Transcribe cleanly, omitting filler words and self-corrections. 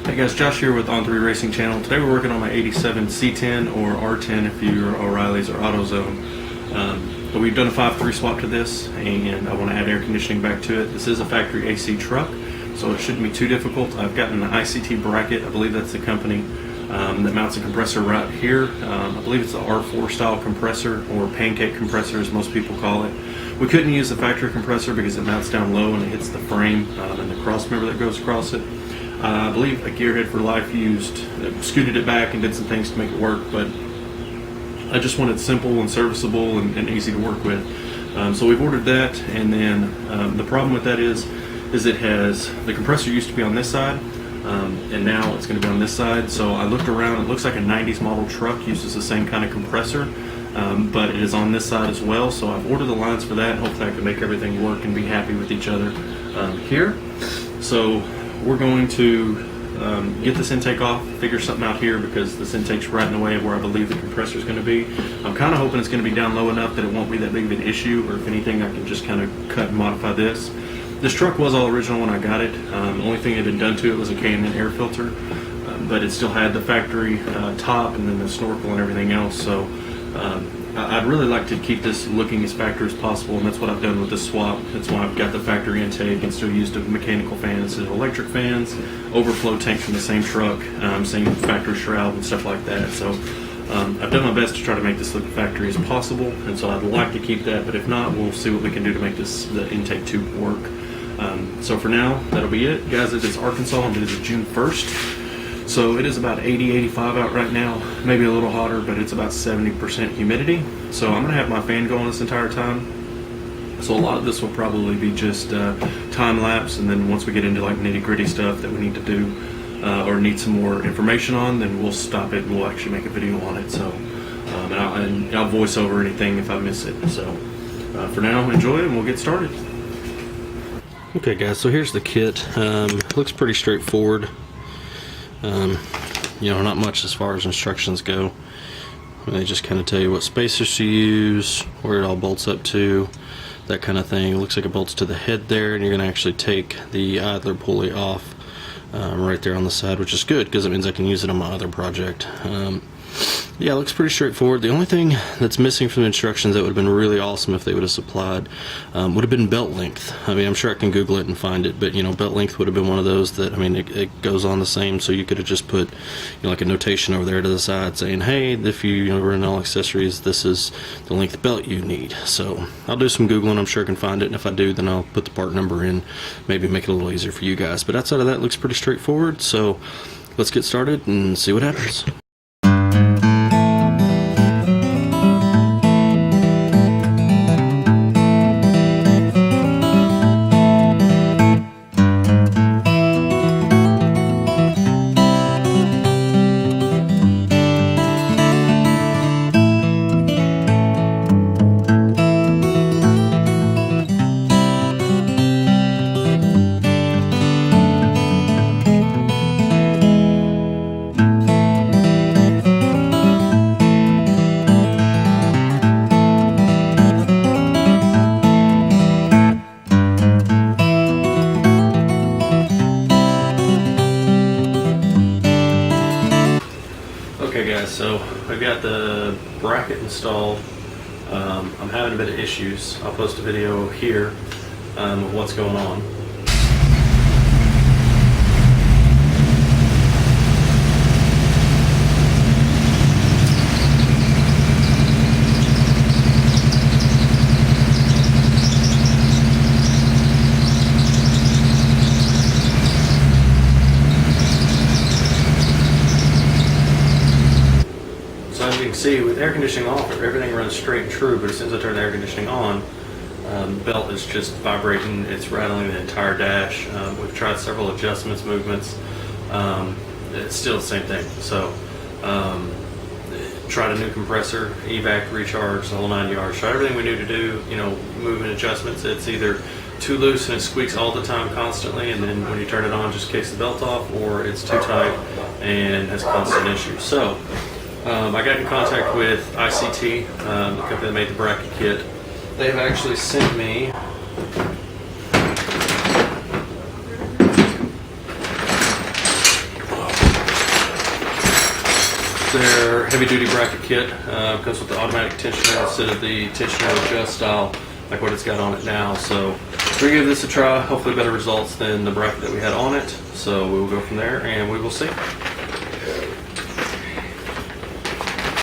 Hey guys, Josh here with On3 Racing Channel. Today we're working on my 87 C10 or R10 if you're O'Reilly's or AutoZone. But we've done a 5.3 swap to this, and I want to add air conditioning back to it. This is a factory AC truck, so it shouldn't be too difficult. I've gotten the ICT bracket, I believe that's the company that mounts a compressor right here. I believe it's the R4 style compressor, or pancake compressor as most people call it. We couldn't use the factory compressor because it mounts down low and it hits the frame and the cross member that goes across it. I believe a Gearhead for Life scooted it back and did some things to make it work, but I just wanted simple and serviceable and easy to work with. So we've ordered that, and then the problem with that is it has, the compressor used to be on this side, and now it's going to be on this side. So I looked around, it looks like a 90s model truck uses the same kind of compressor, but it is on this side as well. So I've ordered the lines for that, and hopefully I can make everything work and be happy with each other here. So we're going to get this intake off, figure something out here because this intake's right in the way of where I believe the compressor is going to be. I'm kind of hoping it's going to be down low enough that it won't be that big of an issue, or if anything I can just kind of cut and modify this. This truck was all original when I got it. The only thing that had been done to it was a K&N air filter, but it still had the factory top and then the snorkel and everything else. So I'd really like to keep this looking as factory as possible, and that's what I've done with this swap. That's why I've got the factory intake and still used a mechanical fan instead of electric fans, overflow tank from the same truck, same factory shroud and stuff like that. So I've done my best to try to make this look factory as possible, and so I'd like to keep that, but if not, we'll see what we can do to make the intake tube work. So for now, that'll be it. Guys, it is Arkansas, and it is June 1st. So it is about 80-85 out right now, maybe a little hotter, but it's about 70% humidity. So I'm gonna have my fan going this entire time. So a lot of this will probably be just time lapse, and then once we get into like nitty gritty stuff that we need to do or need some more information on, then we'll stop it and we'll actually make a video on it. So and I'll voice over anything if I miss it. So for now, enjoy it and we'll get started. Okay guys, so here's the kit. Looks pretty straightforward. You know, not much as far as instructions go. They just kind of tell you what spacers to use, where it all bolts up to, that kind of thing. It looks like it bolts to the head there, and you're going to actually take the idler pulley off right there on the side, which is good because it means I can use it on my other project. Yeah, it looks pretty straightforward. The only thing that's missing from the instructions that would have been really awesome if they would have supplied would have been belt length. I mean, I'm sure I can Google it and find it, but you know, belt length would have been one of those that, I mean, it goes on the same, so you could have just put, you know, like a notation over there to the side saying, hey, if you run all accessories, this is the length belt you need. So I'll do some Googling. I'm sure I can find it, and if I do, then I'll put the part number in, maybe make it a little easier for you guys. But outside of that, it looks pretty straightforward. So let's get started and see what happens. Okay guys, so I've got the bracket installed. I'm having a bit of issues. I'll post a video here of what's going on. See, with air conditioning off, everything runs straight and true, but as soon as I turn the air conditioning on, the belt is just vibrating, it's rattling the entire dash. We've tried several adjustments, movements, it's still the same thing. So tried a new compressor, evac, recharge, the whole 9 yards. Tried everything we knew to do, you know, movement adjustments. It's either too loose and it squeaks all the time constantly, and then when you turn it on, just kicks the belt off, or it's too tight and has constant issues. So I got in contact with ICT, the company that made the bracket kit. They've actually sent me their heavy duty bracket kit. Comes with the automatic tensioner instead of the tensioner adjust style like what it's got on it now. So we're gonna give this a try, hopefully better results than the bracket that we had on it. So we will go from there and we will see.